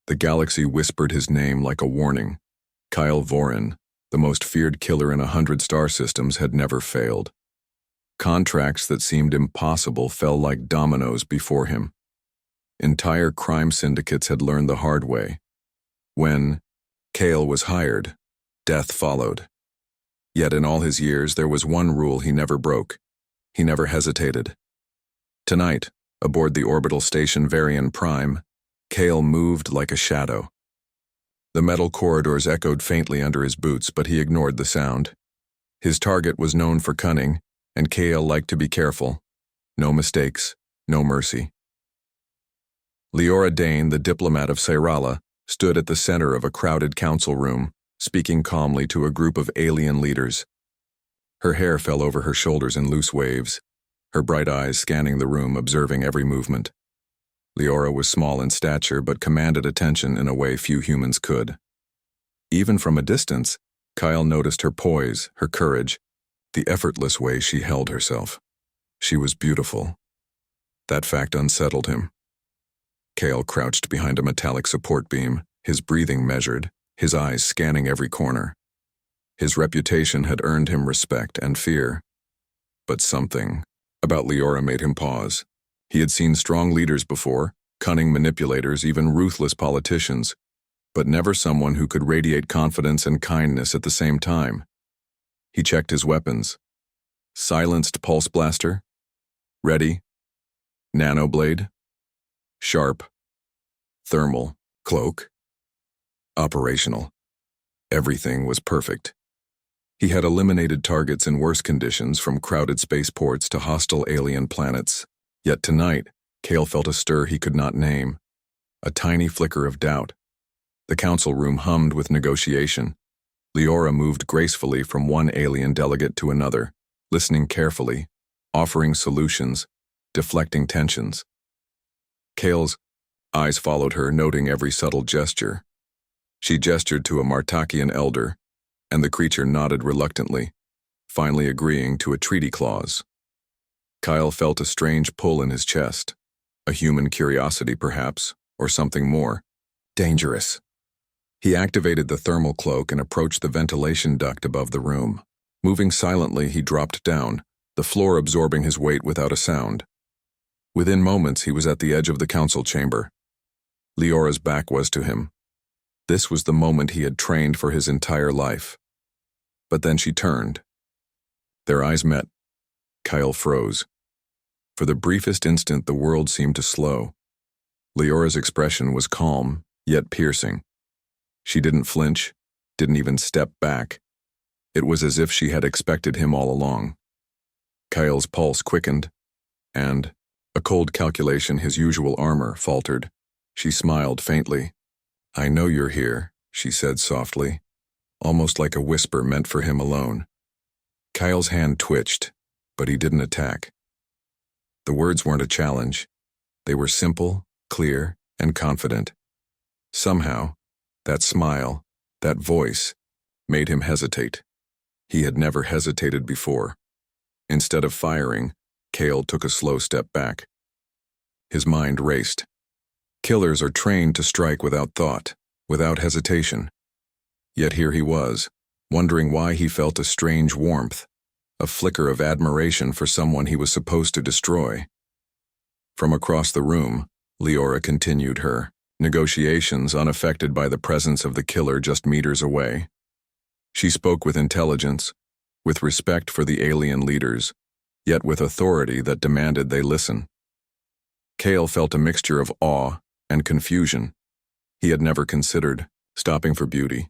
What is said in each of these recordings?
The galaxy whispered his name like a warning. Kyle Vorin, the most feared killer in 100 star systems, had never failed. Contracts that seemed impossible fell like dominoes before him. Entire crime syndicates had learned the hard way. When Kyle was hired, death followed. Yet in all his years, there was one rule he never broke. He never hesitated. Tonight, aboard the orbital station Varian Prime, Kale moved like a shadow. The metal corridors echoed faintly under his boots, but he ignored the sound. His target was known for cunning, and Kale liked to be careful. No mistakes, no mercy. Leora Dane, the diplomat of Sairala, stood at the center of a crowded council room, speaking calmly to a group of alien leaders. Her hair fell over her shoulders in loose waves, her bright eyes scanning the room, observing every movement. Leora was small in stature but commanded attention in a way few humans could. Even from a distance, Kyle noticed her poise, her courage, the effortless way she held herself. She was beautiful. That fact unsettled him. Kale crouched behind a metallic support beam, his breathing measured, his eyes scanning every corner. His reputation had earned him respect and fear. But something about Leora made him pause. He had seen strong leaders before, cunning manipulators, even ruthless politicians, but never someone who could radiate confidence and kindness at the same time. He checked his weapons. Silenced pulse blaster. Ready. Nanoblade. Sharp. Thermal. Cloak. Operational. Everything was perfect. He had eliminated targets in worse conditions, from crowded spaceports to hostile alien planets. Yet tonight, Kale felt a stir he could not name. A tiny flicker of doubt. The council room hummed with negotiation. Leora moved gracefully from one alien delegate to another, listening carefully, offering solutions, deflecting tensions. Kale's eyes followed her, noting every subtle gesture. She gestured to a Martakian elder, and the creature nodded reluctantly, finally agreeing to a treaty clause. Kyle felt a strange pull in his chest, a human curiosity perhaps, or something more. Dangerous. He activated the thermal cloak and approached the ventilation duct above the room. Moving silently, he dropped down, the floor absorbing his weight without a sound. Within moments, he was at the edge of the council chamber. Leora's back was to him. This was the moment he had trained for his entire life. But then she turned. Their eyes met. Kyle froze. For the briefest instant, the world seemed to slow. Leora's expression was calm, yet piercing. She didn't flinch, didn't even step back. It was as if she had expected him all along. Kyle's pulse quickened, and, a cold calculation, his usual armor faltered. She smiled faintly. "I know you're here," she said softly, almost like a whisper meant for him alone. Kyle's hand twitched, but he didn't attack. The words weren't a challenge. They were simple, clear, and confident. Somehow, that smile, that voice, made him hesitate. He had never hesitated before. Instead of firing, Kale took a slow step back. His mind raced. Killers are trained to strike without thought, without hesitation. Yet here he was, wondering why he felt a strange warmth, a flicker of admiration for someone he was supposed to destroy. From across the room, Leora continued her negotiations, unaffected by the presence of the killer just meters away. She spoke with intelligence, with respect for the alien leaders, yet with authority that demanded they listen. Kale felt a mixture of awe and confusion. He had never considered stopping for beauty,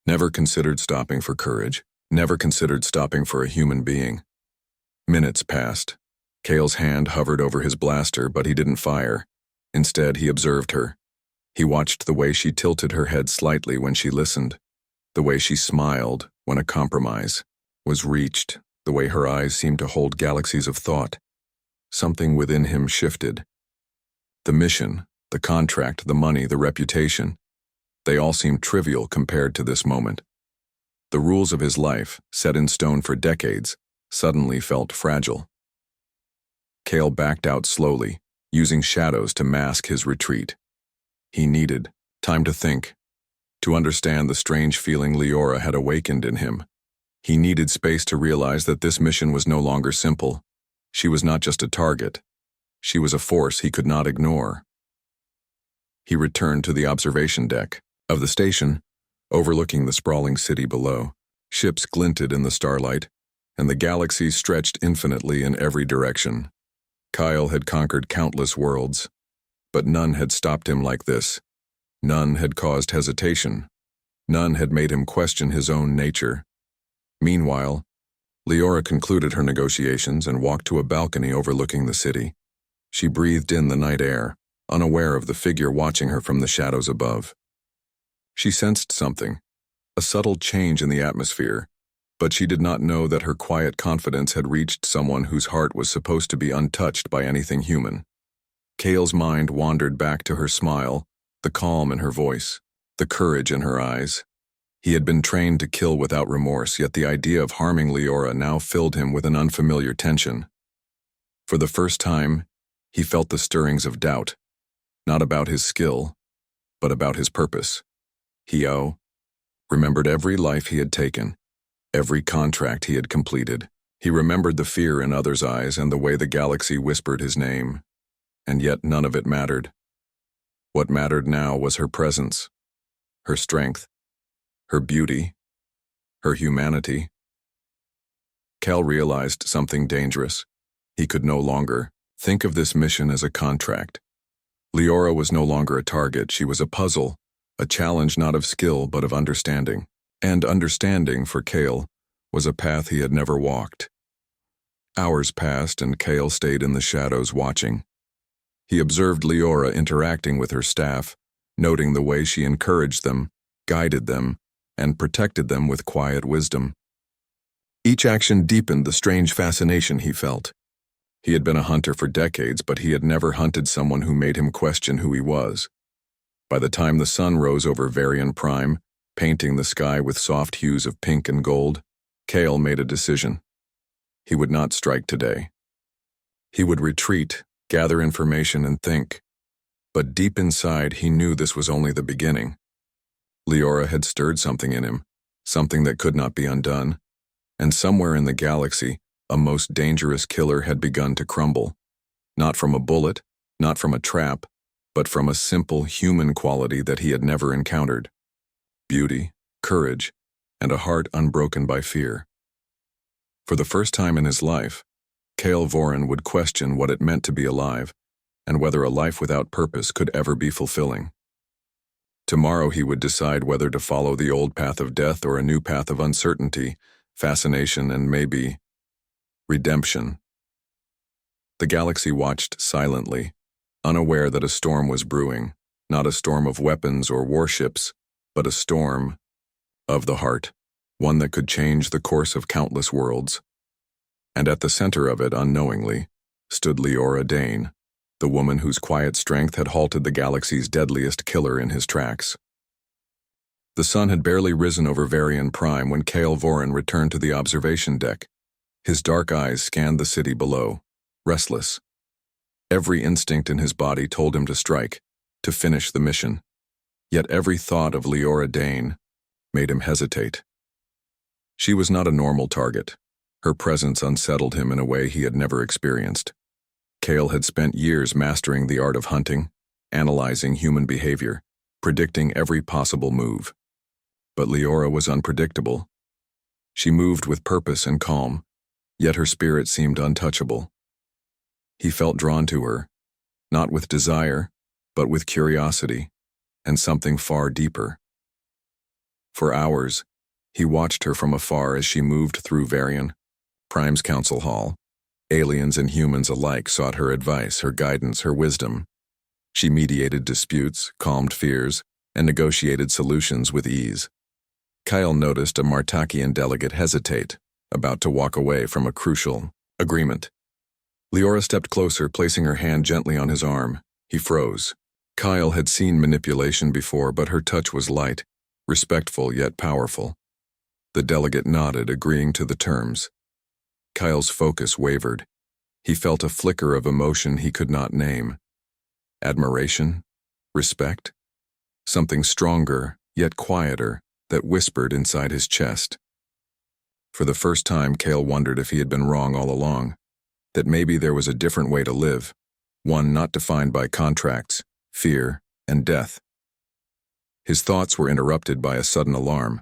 never considered stopping for courage, never considered stopping for a human being. Minutes passed. Kale's hand hovered over his blaster, but he didn't fire. Instead, he observed her. He watched the way she tilted her head slightly when she listened, the way she smiled when a compromise was reached, the way her eyes seemed to hold galaxies of thought. Something within him shifted. The mission, the contract, the money, the reputation, they all seemed trivial compared to this moment. The rules of his life, set in stone for decades, suddenly felt fragile. Kale backed out slowly, using shadows to mask his retreat. He needed Time to think, to understand the strange feeling Leora had awakened in him. He needed space to realize that this mission was no longer simple. She was not just a target. She was a force he could not ignore. He returned to the observation deck of the station, overlooking the sprawling city below. Ships glinted in the starlight, and the galaxy stretched infinitely in every direction. Kyle had conquered countless worlds, but none had stopped him like this. None had caused hesitation. None had made him question his own nature. Meanwhile, Leora concluded her negotiations and walked to a balcony overlooking the city. She breathed in the night air, unaware of the figure watching her from the shadows above. She sensed something, a subtle change in the atmosphere, but she did not know that her quiet confidence had reached someone whose heart was supposed to be untouched by anything human. Kale's mind wandered back to her smile, the calm in her voice, the courage in her eyes. He had been trained to kill without remorse, yet the idea of harming Leora now filled him with an unfamiliar tension. For the first time, he felt the stirrings of doubt, not about his skill, but about his purpose. He remembered every life he had taken, every contract he had completed. He remembered the fear in others' eyes and the way the galaxy whispered his name, and yet none of it mattered. What mattered now was her presence, her strength, her beauty, her humanity. Cal realized something dangerous. He could no longer think of this mission as a contract. Leora was no longer a target, she was a puzzle, a challenge not of skill but of understanding. And understanding, for Cale, was a path he had never walked. Hours passed and Cale stayed in the shadows watching. He observed Leora interacting with her staff, noting the way she encouraged them, guided them, and protected them with quiet wisdom. Each action deepened the strange fascination he felt. He had been a hunter for decades, but he had never hunted someone who made him question who he was. By the time the sun rose over Varian Prime, painting the sky with soft hues of pink and gold, Cale made a decision. He would not strike today. He would retreat, gather information, and think. But deep inside, he knew this was only the beginning. Leora had stirred something in him, something that could not be undone, and somewhere in the galaxy, a most dangerous killer had begun to crumble. Not from a bullet, not from a trap, but from a simple human quality that he had never encountered. Beauty, courage, and a heart unbroken by fear. For the first time in his life, Cale Voren would question what it meant to be alive, and whether a life without purpose could ever be fulfilling. Tomorrow he would decide whether to follow the old path of death or a new path of uncertainty, fascination, and maybe redemption. The galaxy watched silently, unaware that a storm was brewing, not a storm of weapons or warships, but a storm of the heart, one that could change the course of countless worlds. And at the center of it, unknowingly, stood Leora Dane, the woman whose quiet strength had halted the galaxy's deadliest killer in his tracks. The sun had barely risen over Varian Prime when Cale Voren returned to the observation deck. His dark eyes scanned the city below, restless. Every instinct in his body told him to strike, to finish the mission. Yet every thought of Leora Dane made him hesitate. She was not a normal target. Her presence unsettled him in a way he had never experienced. Cale had spent years mastering the art of hunting, analyzing human behavior, predicting every possible move. But Leora was unpredictable. She moved with purpose and calm, yet her spirit seemed untouchable. He felt drawn to her, not with desire, but with curiosity, and something far deeper. For hours, he watched her from afar as she moved through Varian Prime's council hall. Aliens and humans alike sought her advice, her guidance, her wisdom. She mediated disputes, calmed fears, and negotiated solutions with ease. Kyle noticed a Martakian delegate hesitate, about to walk away from a crucial agreement. Leora stepped closer, placing her hand gently on his arm. He froze. Kyle had seen manipulation before, but her touch was light, respectful yet powerful. The delegate nodded, agreeing to the terms. Kyle's focus wavered. He felt a flicker of emotion he could not name. Admiration? Respect? something stronger, yet quieter, that whispered inside his chest. For the first time, Cale wondered if he had been wrong all along, that maybe there was a different way to live, one not defined by contracts, fear, and death. His thoughts were interrupted by a sudden alarm.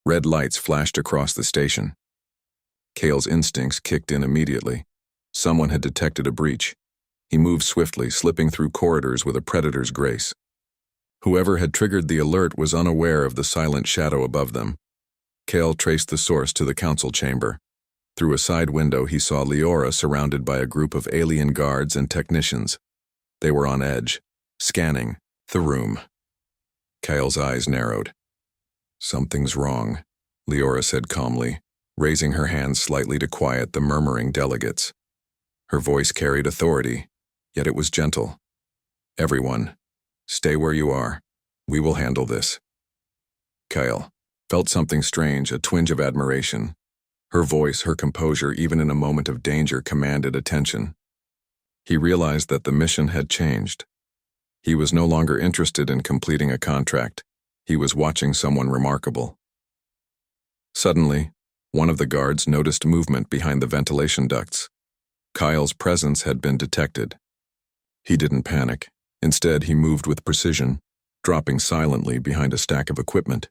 Red lights flashed across the station. Cale's instincts kicked in immediately. Someone had detected a breach. He moved swiftly, slipping through corridors with a predator's grace. Whoever had triggered the alert was unaware of the silent shadow above them. Cale traced the source to the council chamber. Through a side window, he saw Leora surrounded by a group of alien guards and technicians. They were on edge, scanning the room. Cale's eyes narrowed. "Something's wrong," Leora said calmly, raising her hands slightly to quiet the murmuring delegates. Her voice carried authority, yet it was gentle. "Everyone, stay where you are. We will handle this." Cale felt something strange, a twinge of admiration. Her voice, her composure, even in a moment of danger, commanded attention. He realized that the mission had changed. He was no longer interested in completing a contract. He was watching someone remarkable. Suddenly, one of the guards noticed movement behind the ventilation ducts. Kyle's presence had been detected. He didn't panic. Instead, he moved with precision, dropping silently behind a stack of equipment.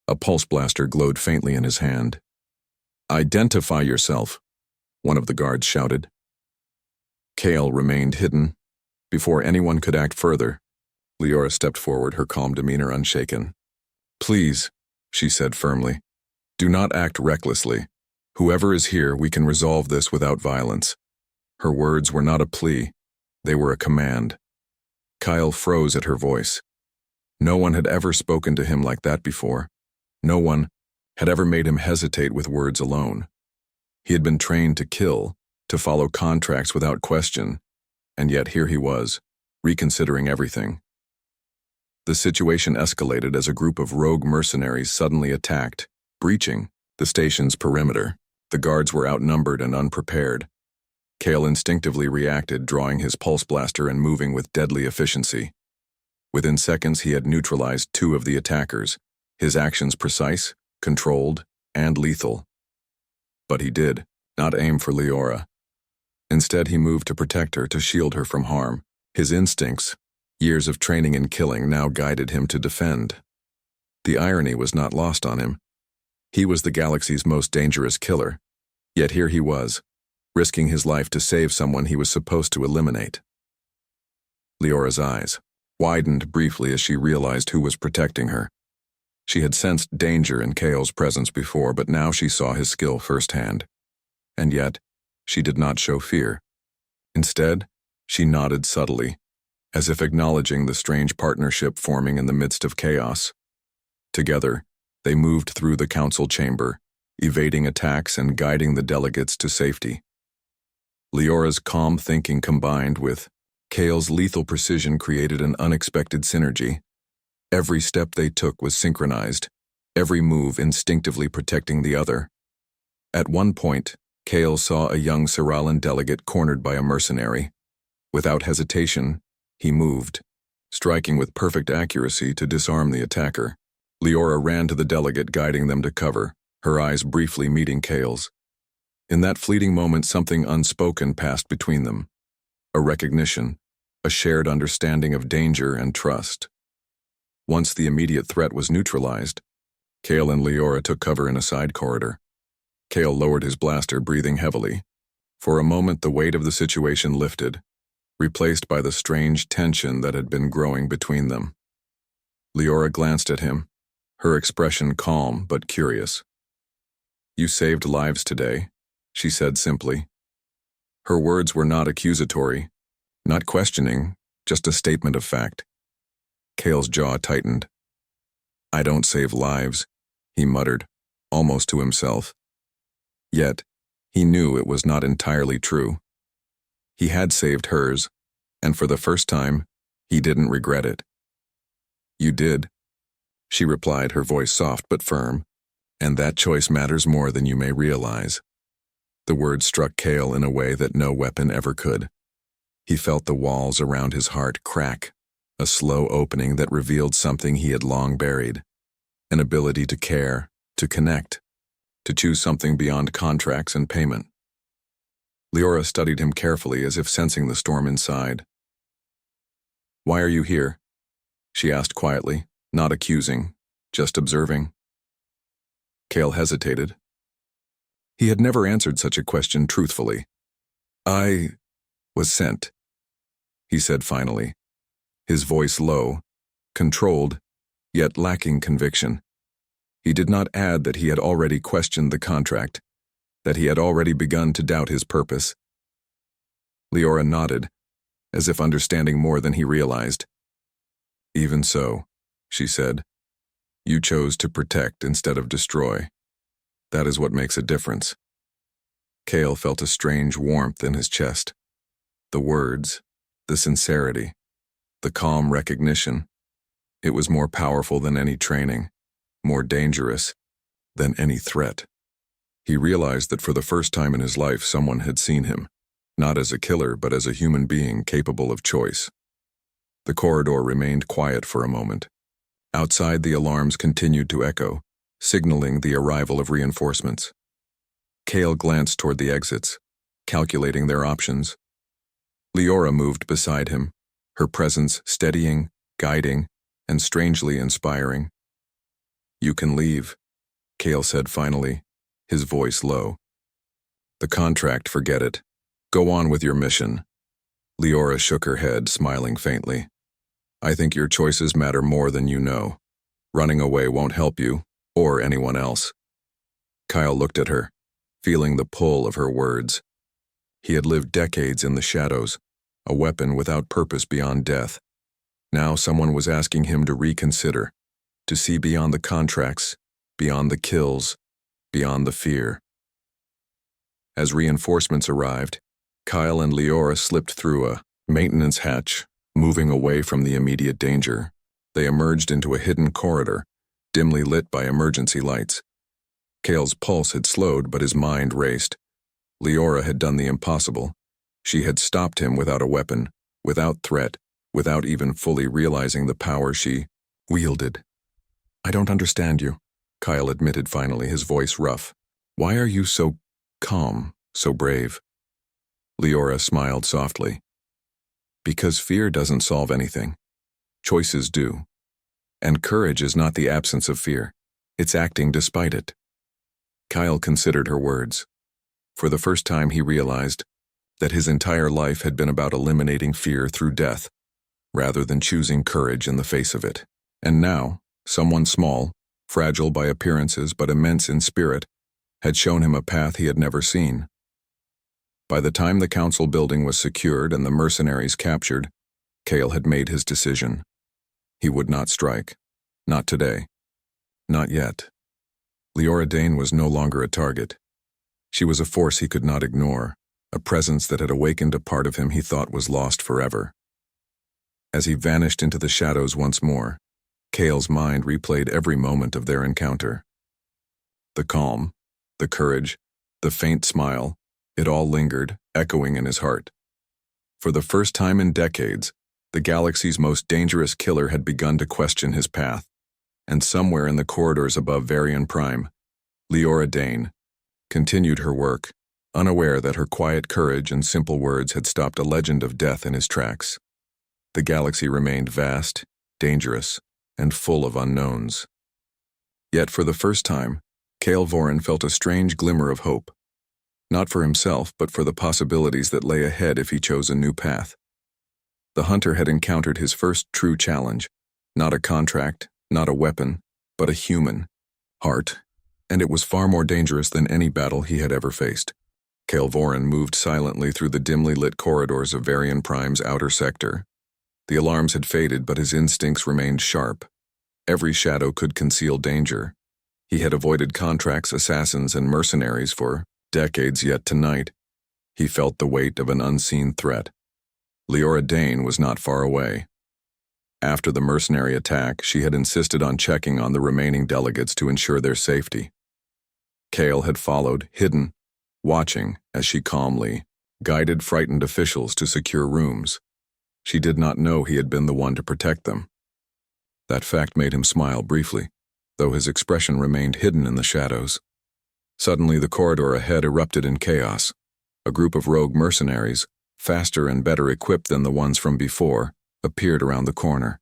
A pulse blaster glowed faintly in his hand. "Identify yourself," one of the guards shouted. Cale remained hidden. Before anyone could act further, Leora stepped forward, her calm demeanor unshaken. "Please," she said firmly, "do not act recklessly. Whoever is here, we can resolve this without violence." Her words were not a plea, they were a command. Kyle froze at her voice. No one had ever spoken to him like that before. No one had ever made him hesitate with words alone. He had been trained to kill, to follow contracts without question, and yet here he was, reconsidering everything. The situation escalated as a group of rogue mercenaries suddenly attacked, breaching the station's perimeter. The guards were outnumbered and unprepared. Cale instinctively reacted, drawing his pulse blaster and moving with deadly efficiency. Within seconds, he had neutralized two of the attackers, his actions precise, controlled, and lethal. But he did not aim for Leora. Instead, he moved to protect her, to shield her from harm. His instincts, years of training in killing, now guided him to defend. The irony was not lost on him. He was the galaxy's most dangerous killer, yet here he was, risking his life to save someone he was supposed to eliminate. Leora's eyes widened briefly as she realized who was protecting her. She had sensed danger in Cale's presence before, but now she saw his skill firsthand. And yet, she did not show fear. Instead, she nodded subtly, as if acknowledging the strange partnership forming in the midst of chaos. Together, they moved through the council chamber, evading attacks and guiding the delegates to safety. Leora's calm thinking combined with Cale's lethal precision created an unexpected synergy. Every step they took was synchronized, every move instinctively protecting the other. At one point, Cale saw a young Seralan delegate cornered by a mercenary. Without hesitation, he moved, striking with perfect accuracy to disarm the attacker. Leora ran to the delegate, guiding them to cover, her eyes briefly meeting Cale's. In that fleeting moment, something unspoken passed between them. A recognition, a shared understanding of danger and trust. Once the immediate threat was neutralized, Cale and Leora took cover in a side corridor. Cale lowered his blaster, breathing heavily. For a moment, the weight of the situation lifted, replaced by the strange tension that had been growing between them. Leora glanced at him, her expression calm but curious. "You saved lives today," she said simply. Her words were not accusatory, not questioning, just a statement of fact. Cale's jaw tightened. "I don't save lives," he muttered, almost to himself. Yet, he knew it was not entirely true. He had saved hers, and for the first time, he didn't regret it. "You did," she replied, her voice soft but firm, "and that choice matters more than you may realize." The words struck Cale in a way that no weapon ever could. He felt the walls around his heart crack, a slow opening that revealed something he had long buried, an ability to care, to connect, to choose something beyond contracts and payment. Leora studied him carefully as if sensing the storm inside. "Why are you here?" she asked quietly, not accusing, just observing. Cale hesitated. He had never answered such a question truthfully. "I was sent," he said finally, his voice low, controlled, yet lacking conviction. He did not add that he had already questioned the contract, that he had already begun to doubt his purpose. Leora nodded, as if understanding more than he realized. "Even so," she said, "you chose to protect instead of destroy. That is what makes a difference." Cale felt a strange warmth in his chest. The words, the sincerity, the calm recognition. It was more powerful than any training, more dangerous than any threat. He realized that for the first time in his life someone had seen him, not as a killer but as a human being capable of choice. The corridor remained quiet for a moment. Outside, the alarms continued to echo, signaling the arrival of reinforcements. Cale glanced toward the exits, calculating their options. Leora moved beside him, her presence steadying, guiding, and strangely inspiring. "You can leave," Cale said finally, his voice low. "The contract, forget it. Go on with your mission." Leora shook her head, smiling faintly. "I think your choices matter more than you know. Running away won't help you, or anyone else." Kyle looked at her, feeling the pull of her words. He had lived decades in the shadows, a weapon without purpose beyond death. Now someone was asking him to reconsider, to see beyond the contracts, beyond the kills, beyond the fear. As reinforcements arrived, Kyle and Leora slipped through a maintenance hatch, moving away from the immediate danger. They emerged into a hidden corridor, dimly lit by emergency lights. Cale's pulse had slowed, but his mind raced. Leora had done the impossible. She had stopped him without a weapon, without threat, without even fully realizing the power she wielded. "I don't understand you," Kyle admitted finally, his voice rough. "Why are you so calm, so brave?" Leora smiled softly. "Because fear doesn't solve anything. Choices do. And courage is not the absence of fear. It's acting despite it." Kyle considered her words. For the first time he realized that his entire life had been about eliminating fear through death, rather than choosing courage in the face of it. And now, someone small, fragile by appearances but immense in spirit, had shown him a path he had never seen. By the time the council building was secured and the mercenaries captured, Cale had made his decision. He would not strike. Not today. Not yet. Leora Dane was no longer a target. She was a force he could not ignore, a presence that had awakened a part of him he thought was lost forever. As he vanished into the shadows once more, Cale's mind replayed every moment of their encounter. The calm, the courage, the faint smile, it all lingered, echoing in his heart. For the first time in decades, the galaxy's most dangerous killer had begun to question his path, and somewhere in the corridors above Varian Prime, Leora Dane continued her work, unaware that her quiet courage and simple words had stopped a legend of death in his tracks. The galaxy remained vast, dangerous, and full of unknowns. Yet for the first time, Cale Voren felt a strange glimmer of hope. Not for himself, but for the possibilities that lay ahead if he chose a new path. The hunter had encountered his first true challenge, not a contract, not a weapon, but a human heart, and it was far more dangerous than any battle he had ever faced. Cale Voren moved silently through the dimly lit corridors of Varian Prime's outer sector. The alarms had faded, but his instincts remained sharp. Every shadow could conceal danger. He had avoided contracts, assassins, and mercenaries for decades, yet tonight, he felt the weight of an unseen threat. Leora Dane was not far away. After the mercenary attack, she had insisted on checking on the remaining delegates to ensure their safety. Cale had followed, hidden, watching as she calmly guided frightened officials to secure rooms. She did not know he had been the one to protect them. That fact made him smile briefly, though his expression remained hidden in the shadows. Suddenly, the corridor ahead erupted in chaos. A group of rogue mercenaries, faster and better equipped than the ones from before, appeared around the corner.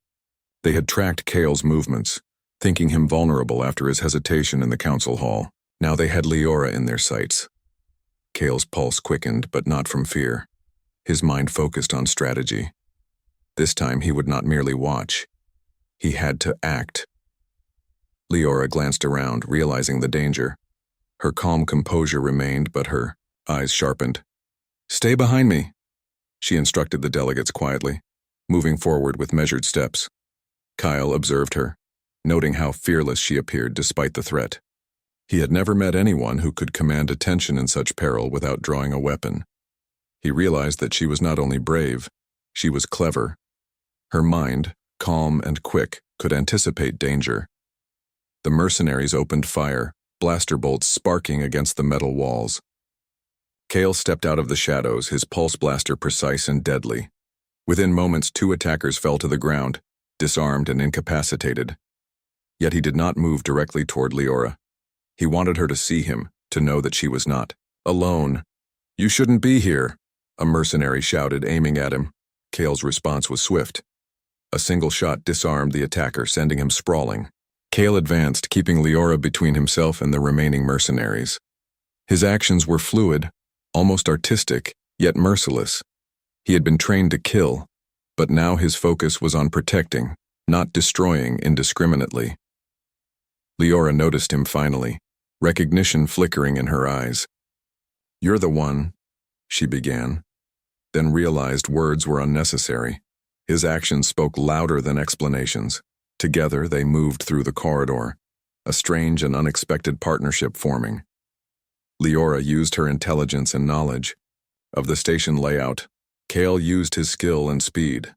They had tracked Cale's movements, thinking him vulnerable after his hesitation in the council hall. Now they had Leora in their sights. Cale's pulse quickened, but not from fear. His mind focused on strategy. This time he would not merely watch. He had to act. Leora glanced around, realizing the danger. Her calm composure remained, but her eyes sharpened. "Stay behind me," she instructed the delegates quietly, moving forward with measured steps. Kyle observed her, noting how fearless she appeared despite the threat. He had never met anyone who could command attention in such peril without drawing a weapon. He realized that she was not only brave, she was clever. Her mind, calm and quick, could anticipate danger. The mercenaries opened fire, blaster bolts sparking against the metal walls. Cale stepped out of the shadows, his pulse blaster precise and deadly. Within moments, 2 attackers fell to the ground, disarmed and incapacitated. Yet he did not move directly toward Leora. He wanted her to see him, to know that she was not alone. "You shouldn't be here," a mercenary shouted, aiming at him. Cale's response was swift. A single shot disarmed the attacker, sending him sprawling. Cale advanced, keeping Leora between himself and the remaining mercenaries. His actions were fluid, almost artistic, yet merciless. He had been trained to kill, but now his focus was on protecting, not destroying indiscriminately. Leora noticed him finally, recognition flickering in her eyes. "You're the one," she began, then realized words were unnecessary. His actions spoke louder than explanations. Together they moved through the corridor, a strange and unexpected partnership forming. Leora used her intelligence and knowledge of the station layout. Cale used his skill and speed.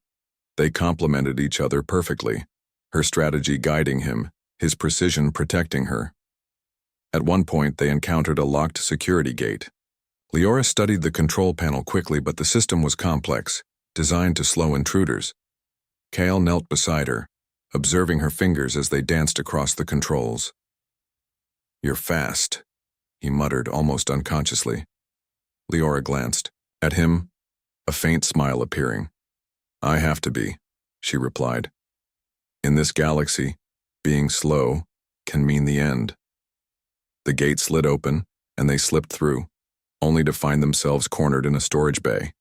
They complemented each other perfectly, her strategy guiding him, his precision protecting her. At one point, they encountered a locked security gate. Leora studied the control panel quickly, but the system was complex, designed to slow intruders. Cale knelt beside her, observing her fingers as they danced across the controls. "You're fast," he muttered almost unconsciously. Leora glanced at him, a faint smile appearing. "I have to be," she replied. "In this galaxy, being slow can mean the end." The gate slid open, and they slipped through, only to find themselves cornered in a storage bay.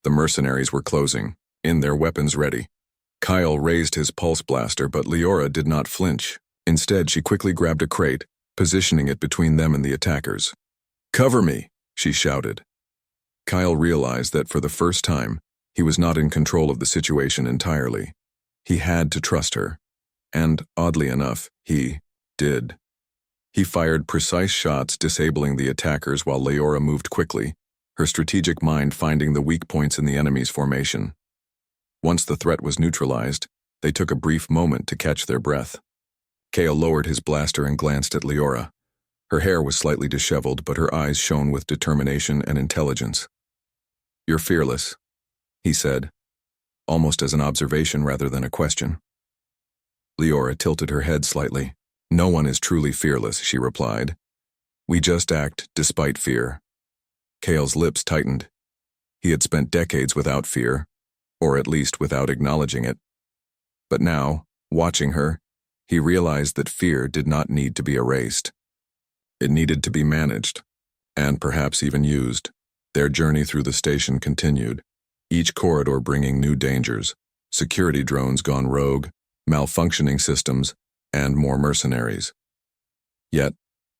The mercenaries were closing, in their weapons ready. Kyle raised his pulse blaster, but Leora did not flinch. Instead, she quickly grabbed a crate, positioning it between them and the attackers. "Cover me," she shouted. Kyle realized that for the first time, he was not in control of the situation entirely. He had to trust her. And, oddly enough, he did. He fired precise shots, disabling the attackers while Leora moved quickly, her strategic mind finding the weak points in the enemy's formation. Once the threat was neutralized, they took a brief moment to catch their breath. Cale lowered his blaster and glanced at Leora. Her hair was slightly disheveled, but her eyes shone with determination and intelligence. "You're fearless," he said, almost as an observation rather than a question. Leora tilted her head slightly. "No one is truly fearless," she replied. "We just act despite fear." Cale's lips tightened. He had spent decades without fear, or at least without acknowledging it. But now, watching her, he realized that fear did not need to be erased. It needed to be managed, and perhaps even used. Their journey through the station continued, each corridor bringing new dangers: security drones gone rogue, malfunctioning systems, and more mercenaries. Yet,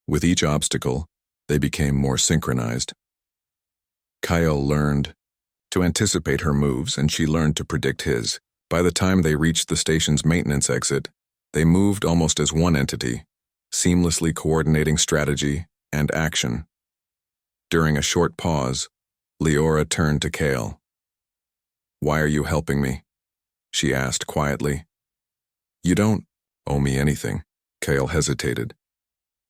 with each obstacle, they became more synchronized. Kyle learned to anticipate her moves, and she learned to predict his. By the time they reached the station's maintenance exit, they moved almost as one entity, seamlessly coordinating strategy and action. During a short pause, Leora turned to Cale. "Why are you helping me?" she asked quietly. "You don't owe me anything." Cale hesitated.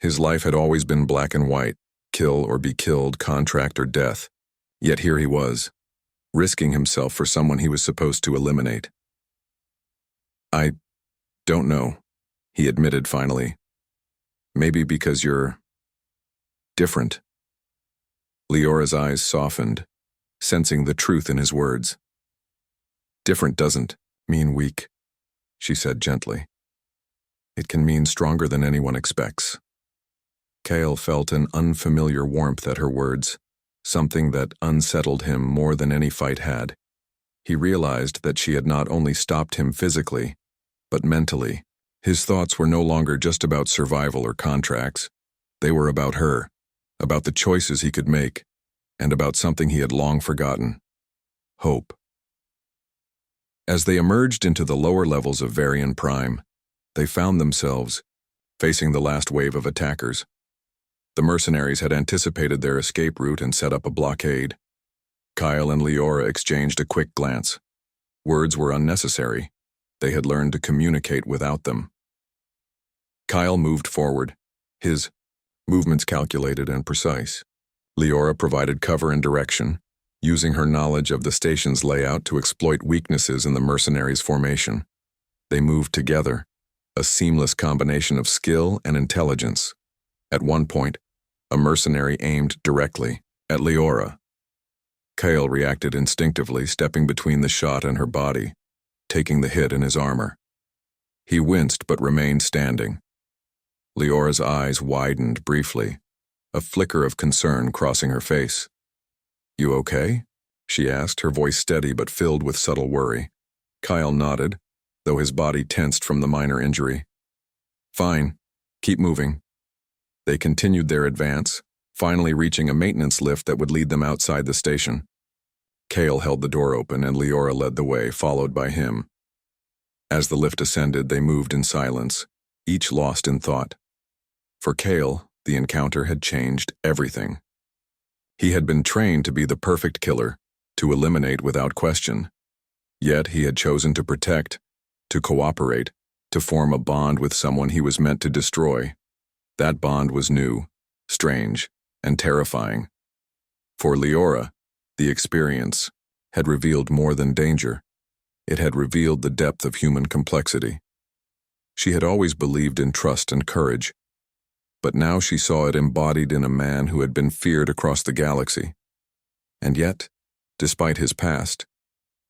His life had always been black and white, kill or be killed, contract or death. Yet here he was, risking himself for someone he was supposed to eliminate. "I don't know," he admitted finally. "Maybe because you're different." Leora's eyes softened, sensing the truth in his words. "Different doesn't mean weak," she said gently. "It can mean stronger than anyone expects." Kale felt an unfamiliar warmth at her words, something that unsettled him more than any fight had. He realized that she had not only stopped him physically, but mentally. His thoughts were no longer just about survival or contracts. They were about her, about the choices he could make, and about something he had long forgotten: hope. As they emerged into the lower levels of Varian Prime, they found themselves facing the last wave of attackers. The mercenaries had anticipated their escape route and set up a blockade. Kyle and Leora exchanged a quick glance. Words were unnecessary. They had learned to communicate without them. Kyle moved forward, his movements calculated and precise. Leora provided cover and direction, using her knowledge of the station's layout to exploit weaknesses in the mercenaries' formation. They moved together, a seamless combination of skill and intelligence. At one point, a mercenary aimed directly at Leora. Kale reacted instinctively, stepping between the shot and her body, taking the hit in his armor. He winced but remained standing. Leora's eyes widened briefly, a flicker of concern crossing her face. "You okay?" she asked, her voice steady but filled with subtle worry. Kyle nodded, though his body tensed from the minor injury. "Fine. Keep moving." They continued their advance, finally reaching a maintenance lift that would lead them outside the station. Kale held the door open and Leora led the way, followed by him. As the lift ascended, they moved in silence, each lost in thought. For Kale, the encounter had changed everything. He had been trained to be the perfect killer, to eliminate without question. Yet he had chosen to protect, to cooperate, to form a bond with someone he was meant to destroy. That bond was new, strange, and terrifying. For Leora, the experience had revealed more than danger. It had revealed the depth of human complexity. She had always believed in trust and courage, but now she saw it embodied in a man who had been feared across the galaxy. And yet, despite his past,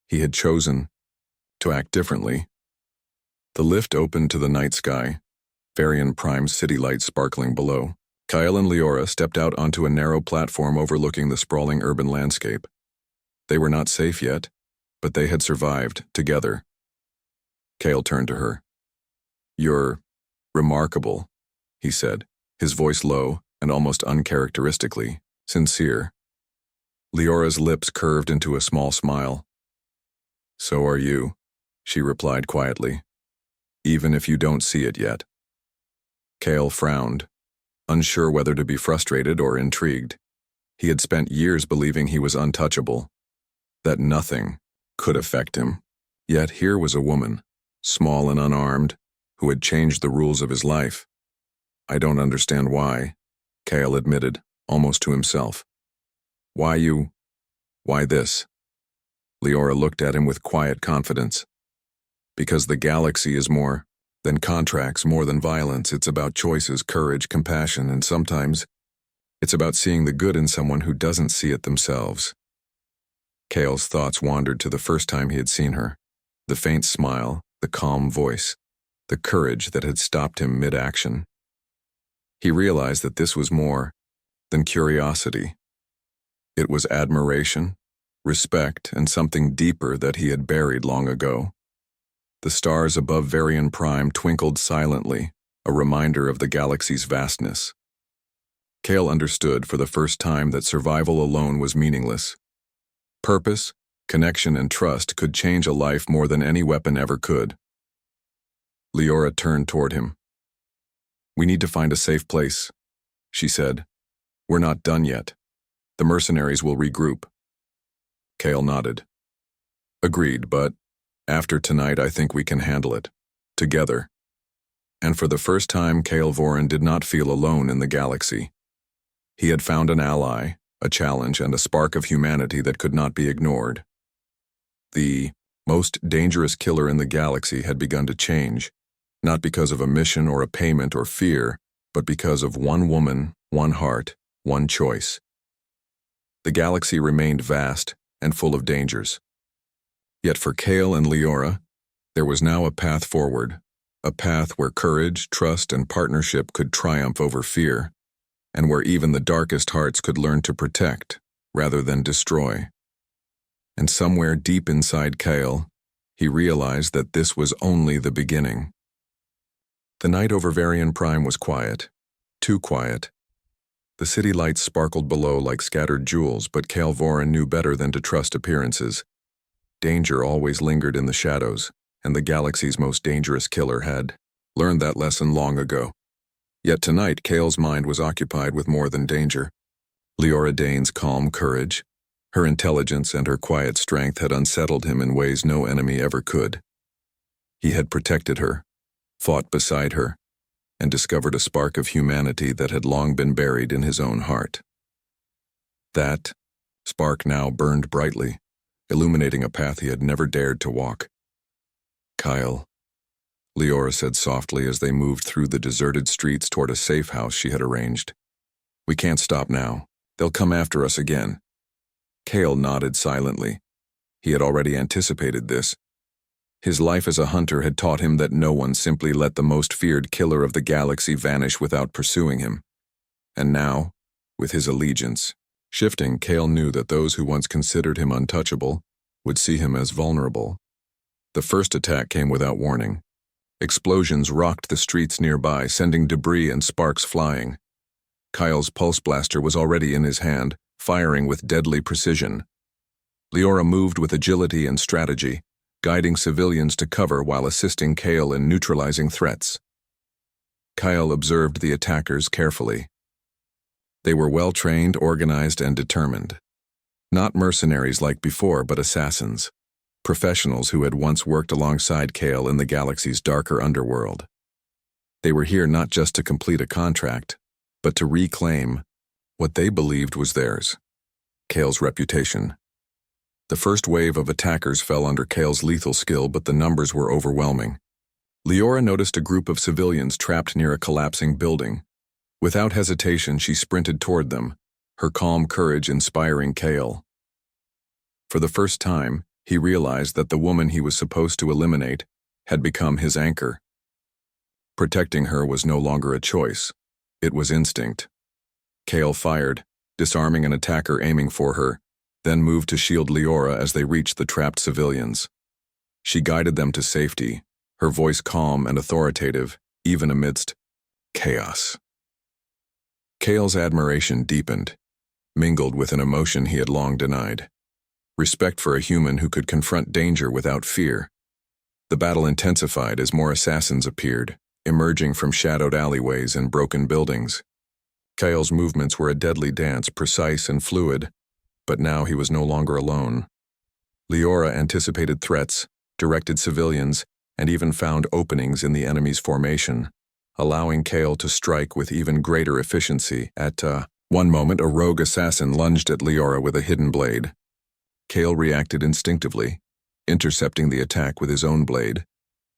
he had chosen to act differently. The lift opened to the night sky, Varian Prime city lights sparkling below. Kyle and Leora stepped out onto a narrow platform overlooking the sprawling urban landscape. They were not safe yet, but they had survived together. Kale turned to her. "You're remarkable," he said, his voice low and almost uncharacteristically sincere. Leora's lips curved into a small smile. "So are you," she replied quietly, "even if you don't see it yet." Kale frowned, unsure whether to be frustrated or intrigued. He had spent years believing he was untouchable, that nothing could affect him. Yet here was a woman, small and unarmed, who had changed the rules of his life. "I don't understand why," Kale admitted, almost to himself. Why this?" Leora looked at him with quiet confidence. "Because the galaxy is more than contracts, more than violence. It's about choices, courage, compassion, and sometimes it's about seeing the good in someone who doesn't see it themselves." Kale's thoughts wandered to the first time he had seen her, the faint smile, the calm voice, the courage that had stopped him mid-action. He realized that this was more than curiosity. It was admiration, respect, and something deeper that he had buried long ago. The stars above Varian Prime twinkled silently, a reminder of the galaxy's vastness. Kale understood for the first time that survival alone was meaningless. Purpose, connection, and trust could change a life more than any weapon ever could. Leora turned toward him. "We need to find a safe place," she said. "We're not done yet. The mercenaries will regroup." Kale nodded. "Agreed, but after tonight I think we can handle it. Together." And for the first time, Kale Voren did not feel alone in the galaxy. He had found an ally, a challenge, and a spark of humanity that could not be ignored. The most dangerous killer in the galaxy had begun to change, not because of a mission or a payment or fear, but because of one woman, one heart, one choice. The galaxy remained vast and full of dangers. Yet for Kale and Leora, there was now a path forward, a path where courage, trust, and partnership could triumph over fear, and where even the darkest hearts could learn to protect rather than destroy. And somewhere deep inside Kale, he realized that this was only the beginning. The night over Varian Prime was quiet, too quiet. The city lights sparkled below like scattered jewels, but Kale Voran knew better than to trust appearances. Danger always lingered in the shadows, and the galaxy's most dangerous killer had learned that lesson long ago. Yet tonight, Kale's mind was occupied with more than danger. Leora Dane's calm courage, her intelligence and her quiet strength had unsettled him in ways no enemy ever could. He had protected her, fought beside her, and discovered a spark of humanity that had long been buried in his own heart. That spark now burned brightly, illuminating a path he had never dared to walk. "Kyle," Leora said softly as they moved through the deserted streets toward a safe house she had arranged. "We can't stop now. They'll come after us again." Kale nodded silently. He had already anticipated this. His life as a hunter had taught him that no one simply let the most feared killer of the galaxy vanish without pursuing him. And now, with his allegiance shifting, Kale knew that those who once considered him untouchable would see him as vulnerable. The first attack came without warning. Explosions rocked the streets nearby, sending debris and sparks flying. Kyle's pulse blaster was already in his hand, firing with deadly precision. Leora moved with agility and strategy, guiding civilians to cover while assisting Kale in neutralizing threats. Kyle observed the attackers carefully. They were well-trained, organized, and determined. Not mercenaries like before, but assassins. Professionals who had once worked alongside Kale in the galaxy's darker underworld. They were here not just to complete a contract, but to reclaim what they believed was theirs: Kale's reputation. The first wave of attackers fell under Kale's lethal skill, but the numbers were overwhelming. Leora noticed a group of civilians trapped near a collapsing building. Without hesitation, she sprinted toward them, her calm courage inspiring Kale. For the first time, he realized that the woman he was supposed to eliminate had become his anchor. Protecting her was no longer a choice. It was instinct. Kale fired, disarming an attacker aiming for her, then moved to shield Leora as they reached the trapped civilians. She guided them to safety, her voice calm and authoritative, even amidst chaos. Kale's admiration deepened, mingled with an emotion he had long denied: respect for a human who could confront danger without fear. The battle intensified as more assassins appeared, emerging from shadowed alleyways and broken buildings. Kale's movements were a deadly dance, precise and fluid, but now he was no longer alone. Leora anticipated threats, directed civilians, and even found openings in the enemy's formation, allowing Kale to strike with even greater efficiency. At one moment, a rogue assassin lunged at Leora with a hidden blade. Kale reacted instinctively, intercepting the attack with his own blade,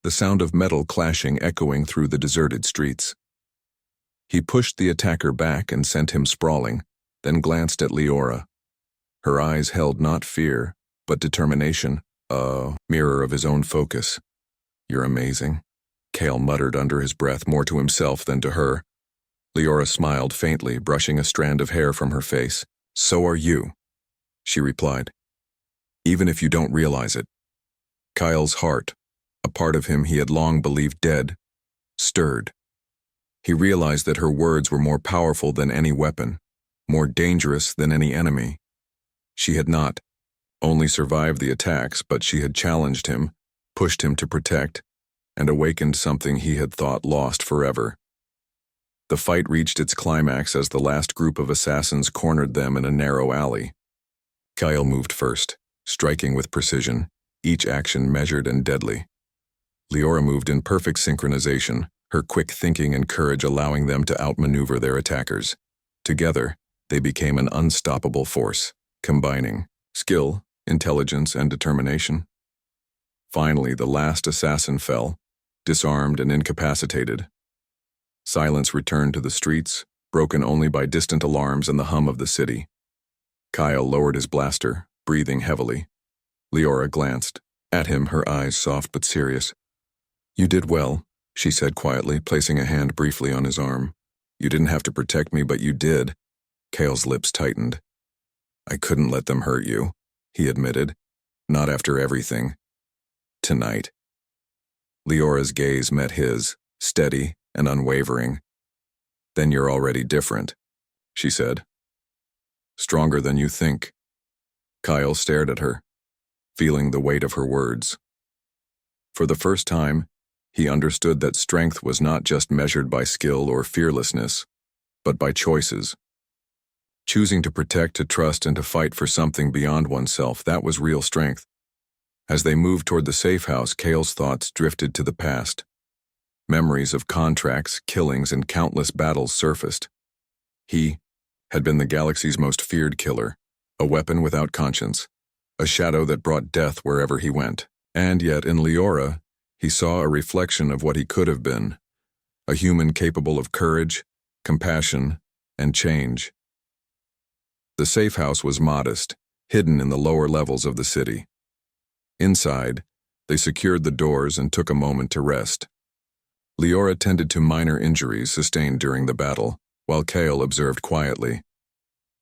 the sound of metal clashing echoing through the deserted streets. He pushed the attacker back and sent him sprawling, then glanced at Leora. Her eyes held not fear, but determination, a mirror of his own focus. "You're amazing," Kale muttered under his breath, more to himself than to her. Leora smiled faintly, brushing a strand of hair from her face. "So are you," she replied. "Even if you don't realize it." Kyle's heart, a part of him he had long believed dead, stirred. He realized that her words were more powerful than any weapon, more dangerous than any enemy. She had not only survived the attacks, but she had challenged him, pushed him to protect, and awakened something he had thought lost forever. The fight reached its climax as the last group of assassins cornered them in a narrow alley. Kyle moved first, striking with precision, each action measured and deadly. Leora moved in perfect synchronization, her quick thinking and courage allowing them to outmaneuver their attackers. Together, they became an unstoppable force, combining skill, intelligence, and determination. Finally, the last assassin fell, disarmed and incapacitated. Silence returned to the streets, broken only by distant alarms and the hum of the city. Kyle lowered his blaster, breathing heavily. Leora glanced at him, her eyes soft but serious. "You did well," she said quietly, placing a hand briefly on his arm. "You didn't have to protect me, but you did." Kale's lips tightened. "I couldn't let them hurt you," he admitted. "Not after everything. Tonight." Leora's gaze met his, steady and unwavering. "Then you're already different," she said. "Stronger than you think." Kyle stared at her, feeling the weight of her words. For the first time, he understood that strength was not just measured by skill or fearlessness, but by choices. Choosing to protect, to trust, and to fight for something beyond oneself, that was real strength. As they moved toward the safe house, Kale's thoughts drifted to the past. Memories of contracts, killings, and countless battles surfaced. He had been the galaxy's most feared killer, a weapon without conscience, a shadow that brought death wherever he went. And yet, in Leora, he saw a reflection of what he could have been, a human capable of courage, compassion, and change. The safe house was modest, hidden in the lower levels of the city. Inside, they secured the doors and took a moment to rest. Leora tended to minor injuries sustained during the battle, while Kale observed quietly.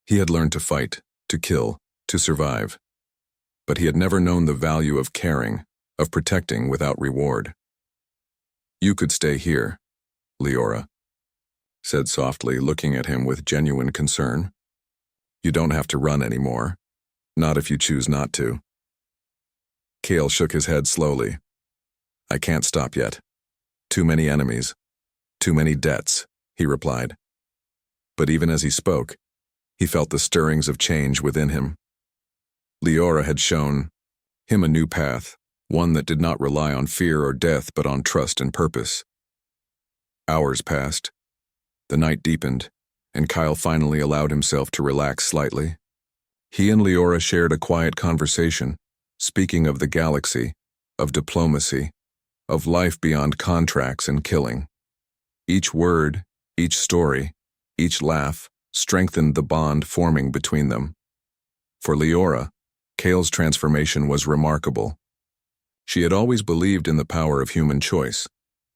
He had learned to fight, to kill, to survive. But he had never known the value of caring, of protecting without reward. "You could stay here," Leora said softly, looking at him with genuine concern. "You don't have to run anymore, not if you choose not to." Kale shook his head slowly. "I can't stop yet. Too many enemies. Too many debts," he replied. But even as he spoke, he felt the stirrings of change within him. Leora had shown him a new path, one that did not rely on fear or death but on trust and purpose. Hours passed. The night deepened, and Kyle finally allowed himself to relax slightly. He and Leora shared a quiet conversation, speaking of the galaxy, of diplomacy, of life beyond contracts and killing. Each word, each story, each laugh strengthened the bond forming between them. For Leora, Kale's transformation was remarkable. She had always believed in the power of human choice,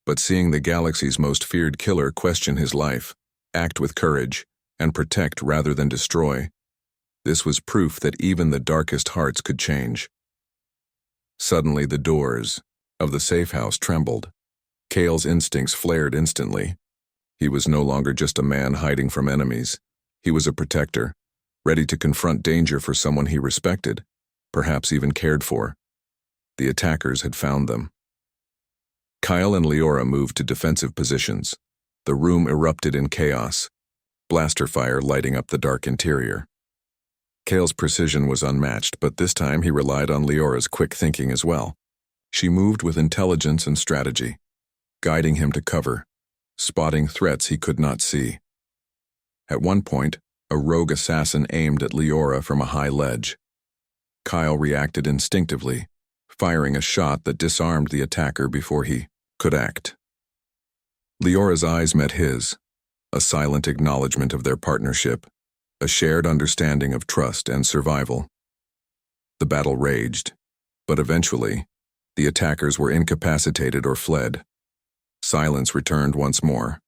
but seeing the galaxy's most feared killer question his life, act with courage, and protect rather than destroy, this was proof that even the darkest hearts could change. Suddenly the doors of the safe house trembled. Kale's instincts flared instantly. He was no longer just a man hiding from enemies. He was a protector, ready to confront danger for someone he respected, perhaps even cared for. The attackers had found them. Kyle and Leora moved to defensive positions. The room erupted in chaos, blaster fire lighting up the dark interior. Kale's precision was unmatched, but this time he relied on Leora's quick thinking as well. She moved with intelligence and strategy, guiding him to cover, spotting threats he could not see. At one point, a rogue assassin aimed at Leora from a high ledge. Kyle reacted instinctively, firing a shot that disarmed the attacker before he could act. Leora's eyes met his, a silent acknowledgement of their partnership, a shared understanding of trust and survival. The battle raged, but eventually, the attackers were incapacitated or fled. Silence returned once more,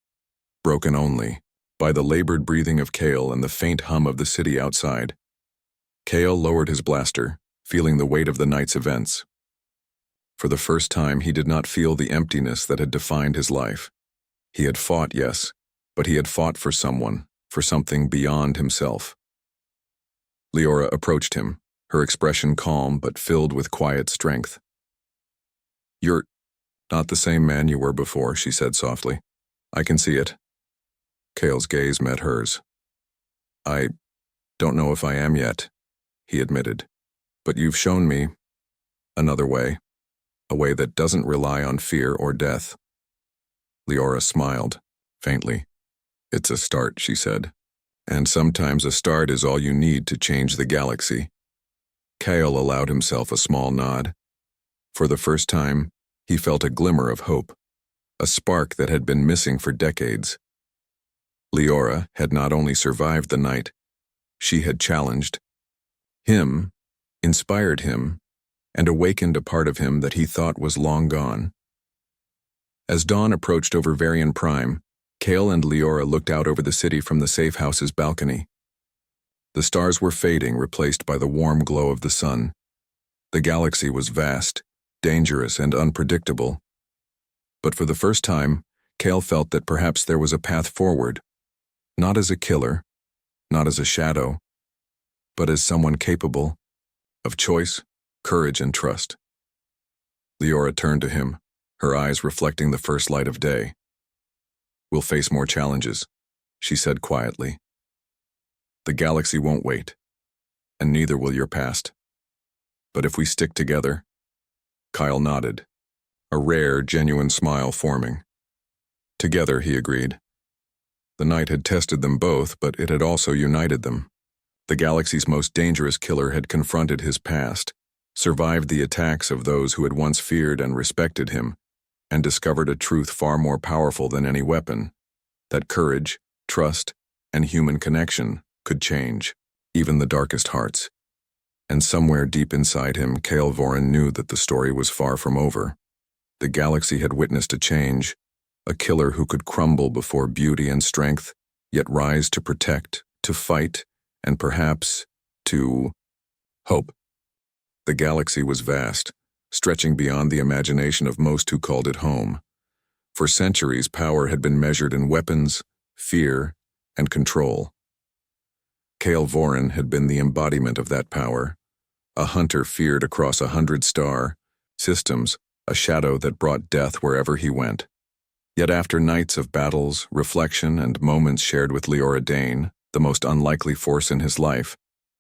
broken only by the labored breathing of Kale and the faint hum of the city outside. Kale lowered his blaster, feeling the weight of the night's events. For the first time, he did not feel the emptiness that had defined his life. He had fought, yes, but he had fought for someone, for something beyond himself. Leora approached him, her expression calm but filled with quiet strength. "You're not the same man you were before," she said softly. "I can see it." Kale's gaze met hers. "I don't know if I am yet," he admitted. "But you've shown me another way, a way that doesn't rely on fear or death." Leora smiled, faintly. "It's a start," she said. "And sometimes a start is all you need to change the galaxy." Kyle allowed himself a small nod. For the first time, he felt a glimmer of hope, a spark that had been missing for decades. Leora had not only survived the night, she had challenged him, inspired him, and awakened a part of him that he thought was long gone. As dawn approached over Varian Prime, Kale and Leora looked out over the city from the safe house's balcony. The stars were fading, replaced by the warm glow of the sun. The galaxy was vast, dangerous, and unpredictable. But for the first time, Kale felt that perhaps there was a path forward, not as a killer, not as a shadow, but as someone capable of choice, courage, and trust. Leora turned to him, her eyes reflecting the first light of day. "We'll face more challenges," she said quietly. "The galaxy won't wait, and neither will your past. But if we stick together..." Kyle nodded, a rare, genuine smile forming. Together, he agreed. The night had tested them both, but it had also united them. The galaxy's most dangerous killer had confronted his past, survived the attacks of those who had once feared and respected him, and discovered a truth far more powerful than any weapon, that courage, trust, and human connection could change even the darkest hearts. And somewhere deep inside him, Kale Voren knew that the story was far from over. The galaxy had witnessed a change, a killer who could crumble before beauty and strength, yet rise to protect, to fight, and perhaps to hope. The galaxy was vast, stretching beyond the imagination of most who called it home. For centuries, power had been measured in weapons, fear, and control. Kale Voren had been the embodiment of that power, a hunter feared across 100-star systems, a shadow that brought death wherever he went. Yet after nights of battles, reflection, and moments shared with Leora Dane, the most unlikely force in his life,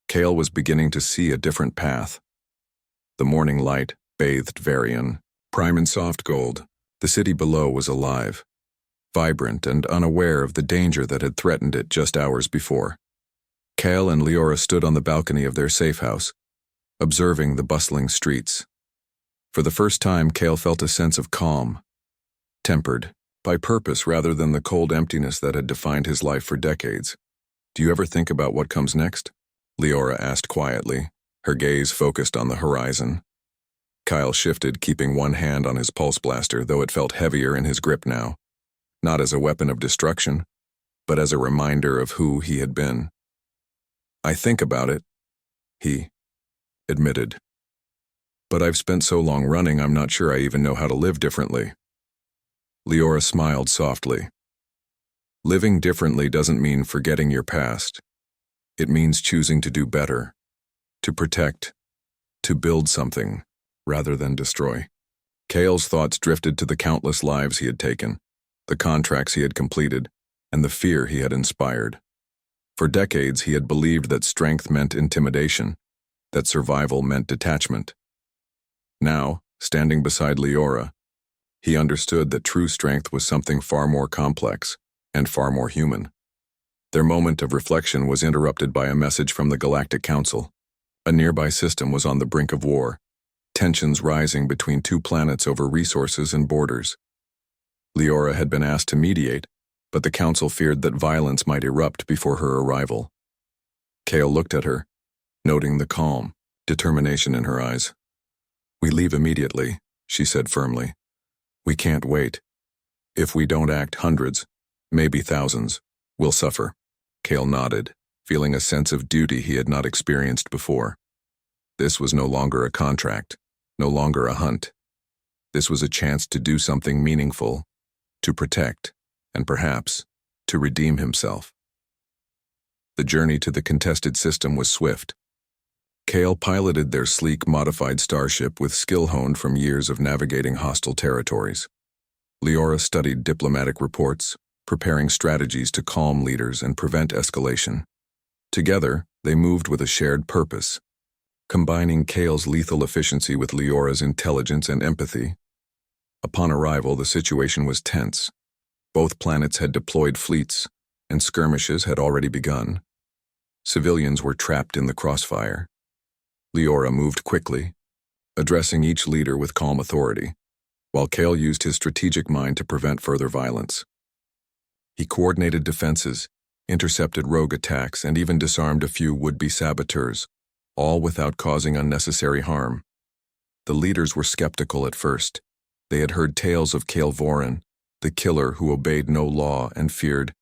Kale was beginning to see a different path. The morning light bathed Varian Prime in soft gold. The city below was alive, vibrant and unaware of the danger that had threatened it just hours before. Kale and Leora stood on the balcony of their safe house, observing the bustling streets. For the first time, Kale felt a sense of calm, tempered by purpose rather than the cold emptiness that had defined his life for decades. "Do you ever think about what comes next?" Leora asked quietly, her gaze focused on the horizon. Kyle shifted, keeping one hand on his pulse blaster, though it felt heavier in his grip now, not as a weapon of destruction, but as a reminder of who he had been. "I think about it," he admitted. "But I've spent so long running, I'm not sure I even know how to live differently." Leora smiled softly. "Living differently doesn't mean forgetting your past. It means choosing to do better, to protect, to build something, rather than destroy." Kale's thoughts drifted to the countless lives he had taken, the contracts he had completed, and the fear he had inspired. For decades, he had believed that strength meant intimidation, that survival meant detachment. Now, standing beside Leora, he understood that true strength was something far more complex and far more human. Their moment of reflection was interrupted by a message from the Galactic Council. A nearby system was on the brink of war, tensions rising between two planets over resources and borders. Leora had been asked to mediate, but the Council feared that violence might erupt before her arrival. Kale looked at her, noting the calm, determination in her eyes. "We leave immediately," she said firmly. "We can't wait. If we don't act, hundreds, maybe thousands, will suffer." Kale nodded, feeling a sense of duty he had not experienced before. This was no longer a contract, no longer a hunt. This was a chance to do something meaningful, to protect, and perhaps to redeem himself. The journey to the contested system was swift. Kale piloted their sleek, modified starship with skill honed from years of navigating hostile territories. Leora studied diplomatic reports, preparing strategies to calm leaders and prevent escalation. Together, they moved with a shared purpose, combining Kale's lethal efficiency with Leora's intelligence and empathy. Upon arrival, the situation was tense. Both planets had deployed fleets, and skirmishes had already begun. Civilians were trapped in the crossfire. Leora moved quickly, addressing each leader with calm authority, while Kale used his strategic mind to prevent further violence. He coordinated defenses, intercepted rogue attacks, and even disarmed a few would-be saboteurs, all without causing unnecessary harm. The leaders were skeptical at first. They had heard tales of Kale Voren, the killer who obeyed no law and feared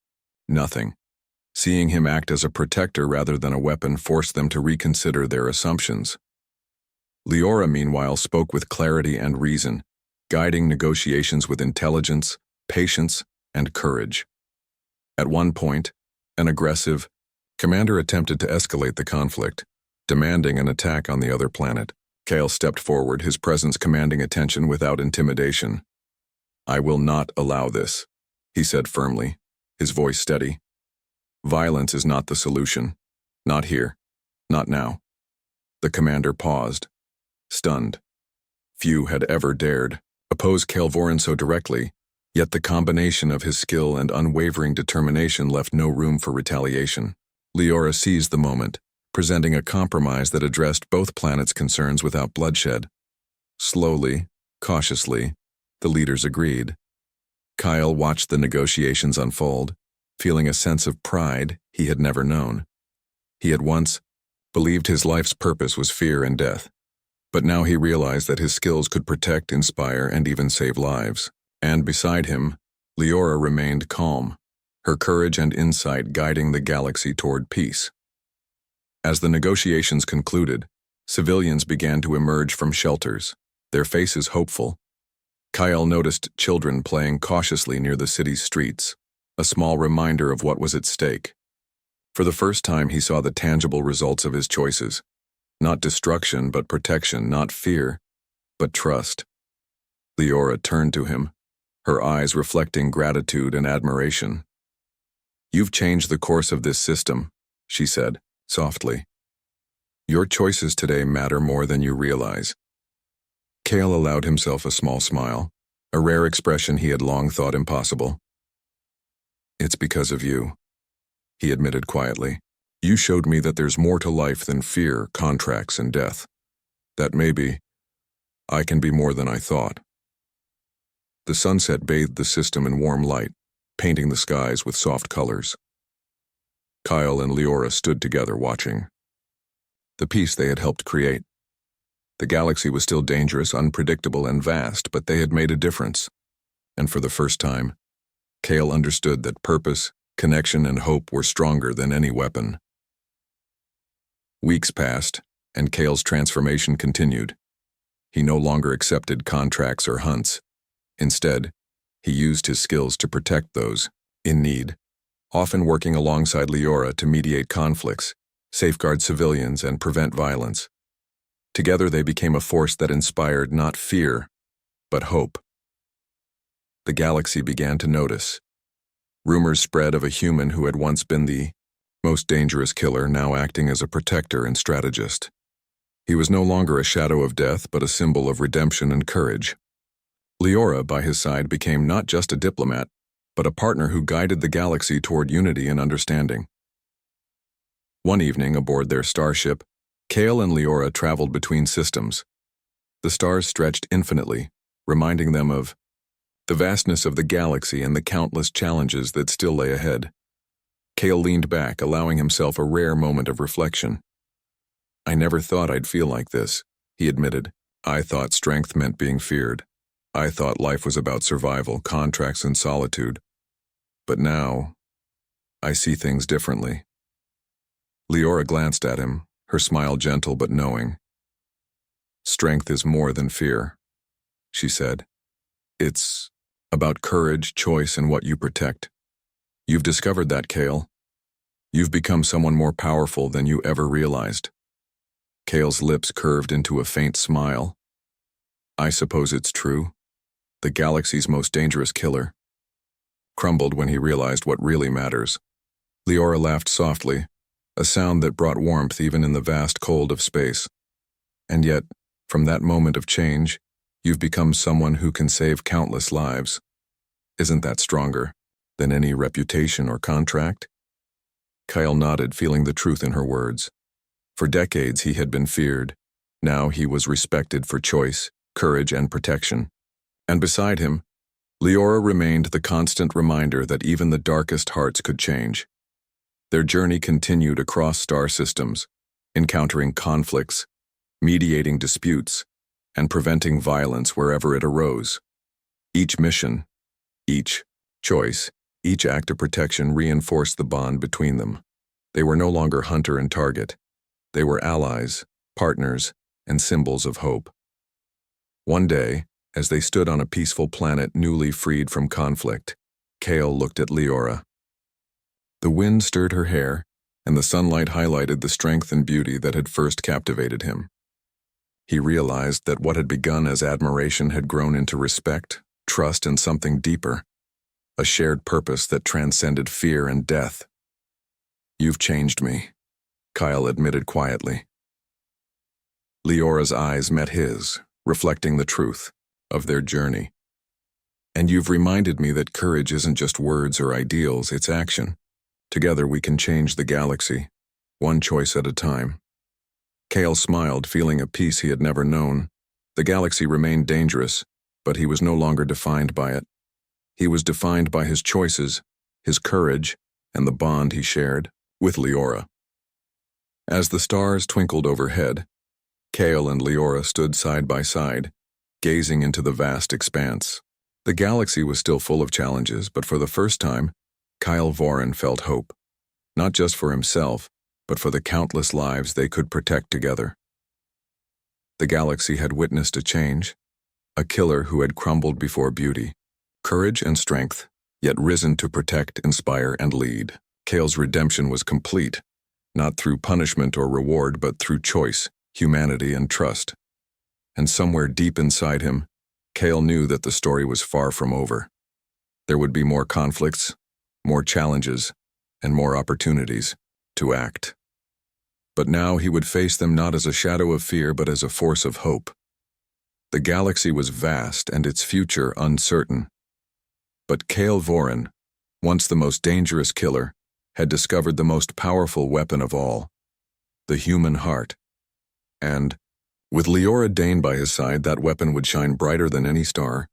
nothing. Seeing him act as a protector rather than a weapon forced them to reconsider their assumptions. Leora, meanwhile, spoke with clarity and reason, guiding negotiations with intelligence, patience, and courage. At one point, an aggressive commander attempted to escalate the conflict, demanding an attack on the other planet. Kale stepped forward, his presence commanding attention without intimidation. "I will not allow this," he said firmly, his voice steady. "Violence is not the solution. Not here. Not now." The commander paused, stunned. Few had ever dared oppose Kale Voren so directly, yet the combination of his skill and unwavering determination left no room for retaliation. Leora seized the moment, presenting a compromise that addressed both planets' concerns without bloodshed. Slowly, cautiously, the leaders agreed. Kyle watched the negotiations unfold, feeling a sense of pride he had never known. He had once believed his life's purpose was fear and death, but now he realized that his skills could protect, inspire, and even save lives. And beside him, Leora remained calm, her courage and insight guiding the galaxy toward peace. As the negotiations concluded, civilians began to emerge from shelters, their faces hopeful. Kyle noticed children playing cautiously near the city's streets, a small reminder of what was at stake. For the first time, he saw the tangible results of his choices. Not destruction, but protection, not fear, but trust. Leora turned to him, her eyes reflecting gratitude and admiration. "You've changed the course of this system," she said, softly. "Your choices today matter more than you realize." Kale allowed himself a small smile, a rare expression he had long thought impossible. "It's because of you," he admitted quietly. "You showed me that there's more to life than fear, contracts, and death. That maybe I can be more than I thought." The sunset bathed the system in warm light, painting the skies with soft colors. Kyle and Leora stood together watching. The peace they had helped create. The galaxy was still dangerous, unpredictable, and vast, but they had made a difference. And for the first time, Kale understood that purpose, connection, and hope were stronger than any weapon. Weeks passed, and Kale's transformation continued. He no longer accepted contracts or hunts. Instead, he used his skills to protect those in need, often working alongside Leora to mediate conflicts, safeguard civilians, and prevent violence. Together they became a force that inspired not fear, but hope. The galaxy began to notice. Rumors spread of a human who had once been the most dangerous killer, now acting as a protector and strategist. He was no longer a shadow of death, but a symbol of redemption and courage. Leora, by his side, became not just a diplomat, but a partner who guided the galaxy toward unity and understanding. One evening, aboard their starship, Kale and Leora traveled between systems. The stars stretched infinitely, reminding them of the vastness of the galaxy and the countless challenges that still lay ahead. Kale leaned back, allowing himself a rare moment of reflection. "I never thought I'd feel like this," he admitted. "I thought strength meant being feared. I thought life was about survival, contracts, and solitude. But now, I see things differently." Leora glanced at him, her smile gentle but knowing. "Strength is more than fear," she said. "It's about courage, choice, and what you protect. You've discovered that, Kale. You've become someone more powerful than you ever realized." Kale's lips curved into a faint smile. "I suppose it's true. The galaxy's most dangerous killer." Crumbled when he realized what really matters. Leora laughed softly, a sound that brought warmth even in the vast cold of space. "And yet, from that moment of change, you've become someone who can save countless lives. Isn't that stronger than any reputation or contract?" Kyle nodded, feeling the truth in her words. For decades he had been feared, Now he was respected for choice, courage, and protection. And beside him, Leora remained the constant reminder that even the darkest hearts could change. Their journey continued across star systems, encountering conflicts, mediating disputes, and preventing violence wherever it arose. Each mission, each choice, each act of protection reinforced the bond between them. They were no longer hunter and target. They were allies, partners, and symbols of hope. One day, as they stood on a peaceful planet newly freed from conflict, Kale looked at Leora. The wind stirred her hair, and the sunlight highlighted the strength and beauty that had first captivated him. He realized that what had begun as admiration had grown into respect, trust, and something deeper, a shared purpose that transcended fear and death. "You've changed me," Kyle admitted quietly. Leora's eyes met his, reflecting the truth of their journey. "And you've reminded me that courage isn't just words or ideals, it's action. Together we can change the galaxy, one choice at a time." Kale smiled, feeling a peace he had never known. The galaxy remained dangerous, but he was no longer defined by it. He was defined by his choices, his courage, and the bond he shared with Leora. As the stars twinkled overhead, Kale and Leora stood side by side, gazing into the vast expanse. The galaxy was still full of challenges, but for the first time, Kyle Voren felt hope, not just for himself, but for the countless lives they could protect together. The galaxy had witnessed a change, a killer who had crumbled before beauty, courage and strength, yet risen to protect, inspire, and lead. Kale's redemption was complete, not through punishment or reward, but through choice, humanity, and trust. And somewhere deep inside him, Kale knew that the story was far from over. There would be more conflicts, more challenges, and more opportunities to act. But now he would face them not as a shadow of fear, but as a force of hope. The galaxy was vast and its future uncertain. But Kale Voren, once the most dangerous killer, had discovered the most powerful weapon of all, the human heart. And, with Leora Dane by his side, that weapon would shine brighter than any star,